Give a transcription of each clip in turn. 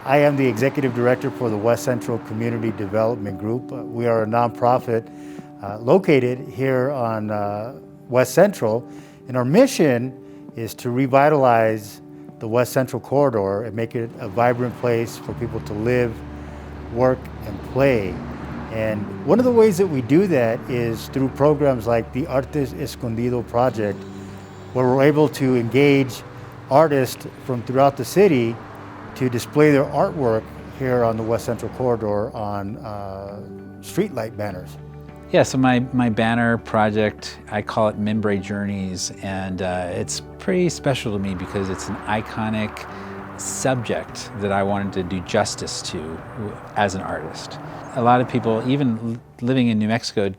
I am the Executive Director for the West Central Community Development Group. We are a nonprofit located here on West Central, and our mission is to revitalize the West Central corridor and make it a vibrant place for people to live, work, and play. And one of the ways that we do that is through programs like the ARTE ESCONDIDO project, where we're able to engage artists from throughout the city to display their artwork here on the West Central corridor on streetlight banners. Yeah, so my banner project, I call it Membre Journeys, and it's pretty special to me because it's an iconic subject that I wanted to do justice to as an artist. A lot of people, even living in New Mexico,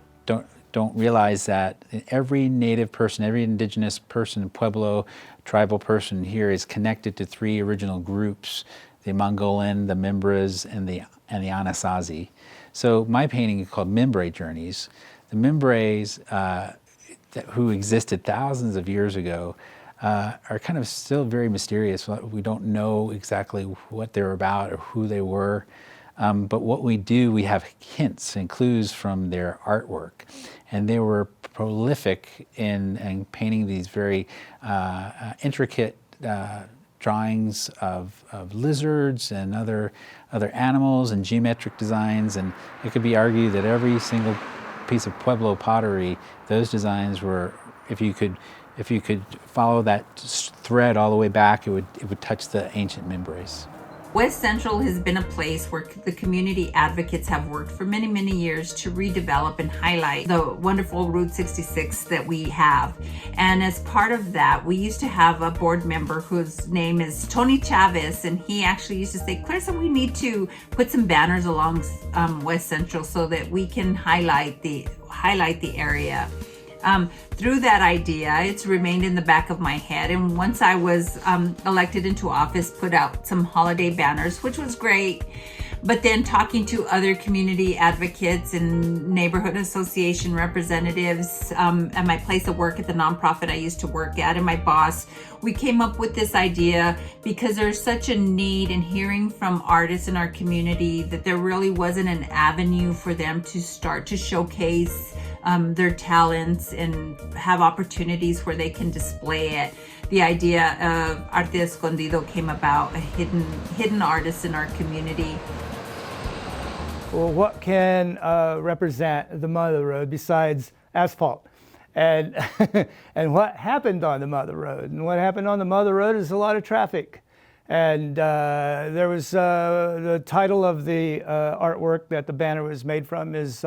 don't realize that every native person, every indigenous person, Pueblo, tribal person here is connected to three original groups: the Mongolian, the Membres, and the Anasazi. So my painting is called Membre Journeys. The Membres, who existed thousands of years ago, are kind of still very mysterious. We don't know exactly what they're about or who they were. But what we do, we have hints and clues from their artwork. And they were prolific in painting these very intricate drawings of lizards and other animals and geometric designs. And it could be argued that every single piece of Pueblo pottery, those designs were, if you could follow that thread all the way back, it would touch the ancient Membres. West Central has been a place where the community advocates have worked for many, many years to redevelop and highlight the wonderful Route 66 that we have. And as part of that, we used to have a board member whose name is Tony Chavez, and he actually used to say, Clarissa, we need to put some banners along West Central so that we can highlight the area. Through that idea, it's remained in the back of my head. And once I was elected into office, put out some holiday banners, which was great. But then talking to other community advocates and neighborhood association representatives at my place of work at the nonprofit I used to work at, and my boss, we came up with this idea because there's such a need in hearing from artists in our community that there really wasn't an avenue for them to start to showcase their talents and have opportunities where they can display it. The idea of Arte Escondido came about, a hidden artist in our community. Well, what can represent the Mother Road besides asphalt? And, and what happened on the Mother Road? And what happened on the Mother Road is a lot of traffic. And there was the title of the artwork that the banner was made from is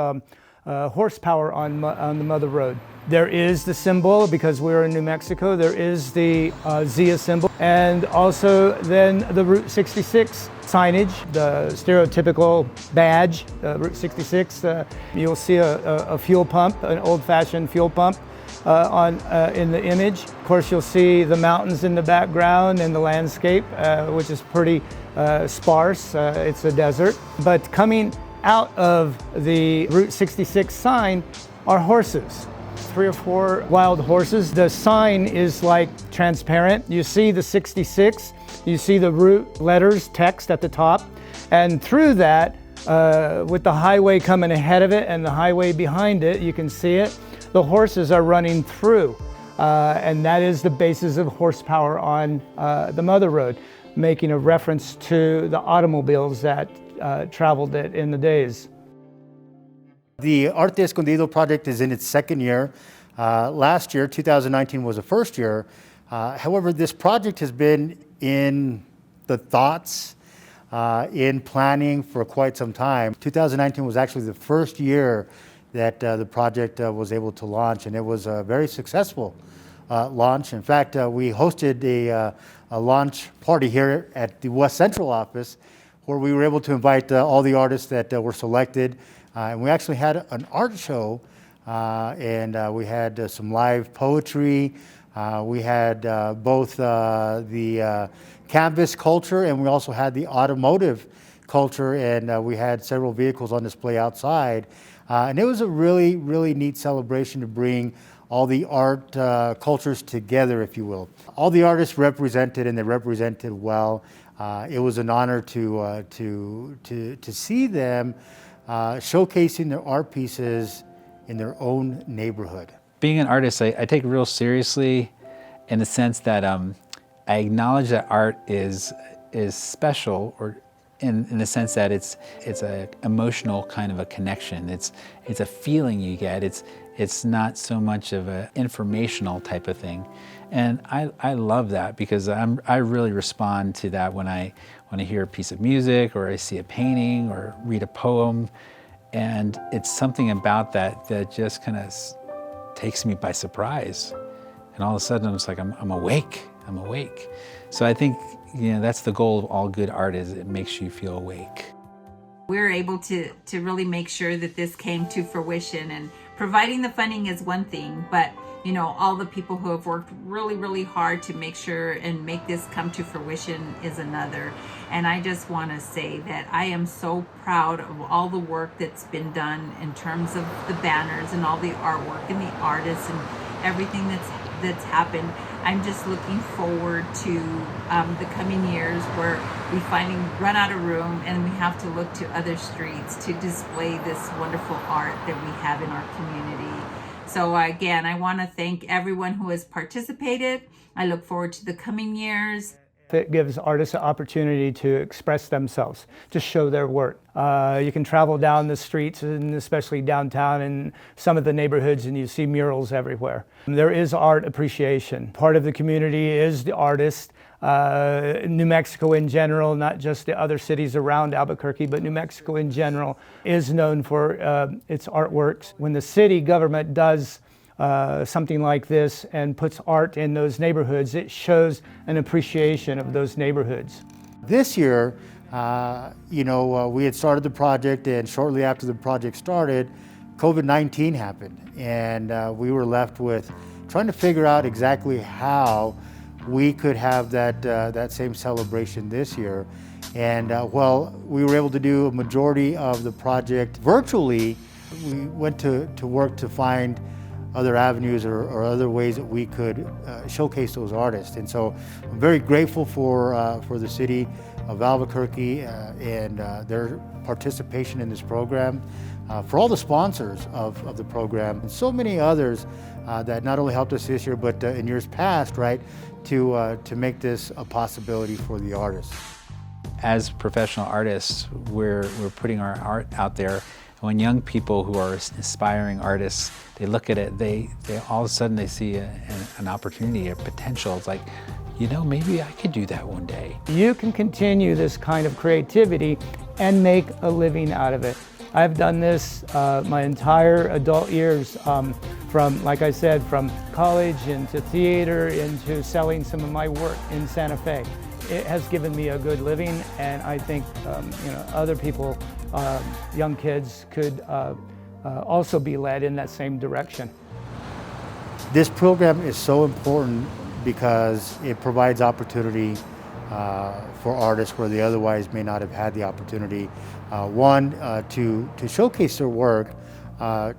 horsepower on the Mother Road. There is the symbol, because we're in New Mexico, there is the Zia symbol, and also then the Route 66 signage, the stereotypical badge, Route 66. You'll see a fuel pump, an old-fashioned fuel pump in the image. Of course, you'll see the mountains in the background and the landscape, which is pretty sparse. It's a desert. But coming out of the Route 66 sign are horses. 3 or 4 wild horses. The sign is like transparent. You see the 66, you see the route letters, text at the top, and through that, with the highway coming ahead of it and the highway behind it, you can see it, the horses are running through. And that is the basis of horsepower on the Mother Road, making a reference to the automobiles that traveled it in the days. The Arte Escondido project is in its second year. Last year, 2019, was the first year. However, this project has been in the thoughts, in planning for quite some time. 2019 was actually the first year that the project was able to launch, and it was a very successful launch. In fact, we hosted a launch party here at the West Central office, where we were able to invite all the artists that were selected. And we actually had an art show, and we had some live poetry. We had both the canvas culture, and we also had the automotive culture, and we had several vehicles on display outside. And it was a really, really neat celebration to bring all the art cultures together, if you will. All the artists represented, and they represented well. It was an honor to see them showcasing their art pieces in their own neighborhood. Being an artist, I take it real seriously in the sense that I acknowledge that art is special, or in the sense that it's a emotional kind of a connection. It's a feeling you get. It's not so much of an informational type of thing. And I love that, because I really respond to that when I hear a piece of music, or I see a painting, or read a poem. And it's something about that just kind of takes me by surprise. And all of a sudden it's like, I'm awake. So I think, that's the goal of all good art, is it makes you feel awake. We're able to really make sure that this came to fruition, and providing the funding is one thing, but all the people who have worked really, really hard to make sure and make this come to fruition is another. And I just want to say that I am so proud of all the work that's been done in terms of the banners and all the artwork and the artists and everything that's happened. I'm just looking forward to the coming years where we finally run out of room and we have to look to other streets to display this wonderful art that we have in our community. So again, I want to thank everyone who has participated. I look forward to the coming years. It gives artists an opportunity to express themselves, to show their work. You can travel down the streets, and especially downtown and some of the neighborhoods, and you see murals everywhere. There is art appreciation. Part of the community is the artist. New Mexico in general, not just the other cities around Albuquerque, but New Mexico in general is known for its artworks. When the city government does something like this and puts art in those neighborhoods, it shows an appreciation of those neighborhoods. This year, we had started the project, and shortly after the project started, COVID-19 happened, and we were left with trying to figure out exactly how we could have that same celebration this year. And we were able to do a majority of the project virtually. We went to work to find other avenues or other ways that we could showcase those artists. And so I'm very grateful for the city of Albuquerque and their participation in this program, for all the sponsors of the program, and so many others that not only helped us this year, but in years past, right, to make this a possibility for the artists. As professional artists, we're putting our art out there. When young people who are aspiring artists, they look at it, they all of a sudden they see an opportunity, a potential. It's like, maybe I could do that one day. You can continue this kind of creativity and make a living out of it. I've done this my entire adult years, from, like I said, from college into theater into selling some of my work in Santa Fe. It has given me a good living, and I think other people, young kids, could also be led in that same direction. This program is so important because it provides opportunity for artists where they otherwise may not have had the opportunity. One, to showcase their work.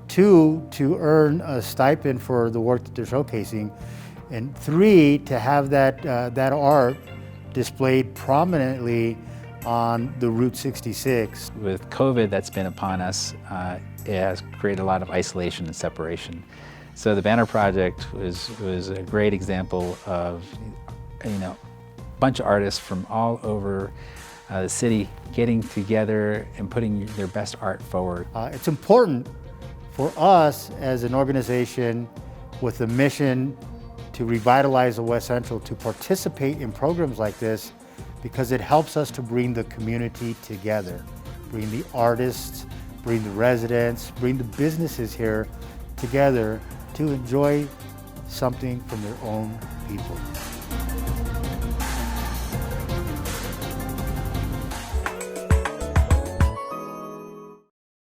Two, to earn a stipend for the work that they're showcasing. And three, to have that art displayed prominently on the Route 66. With COVID that's been upon us, it has created a lot of isolation and separation. So the Banner Project was a great example of, a bunch of artists from all over the city getting together and putting their best art forward. It's important for us as an organization with a mission to revitalize the West Central to participate in programs like this, because it helps us to bring the community together, bring the artists, bring the residents, bring the businesses here together to enjoy something from their own people.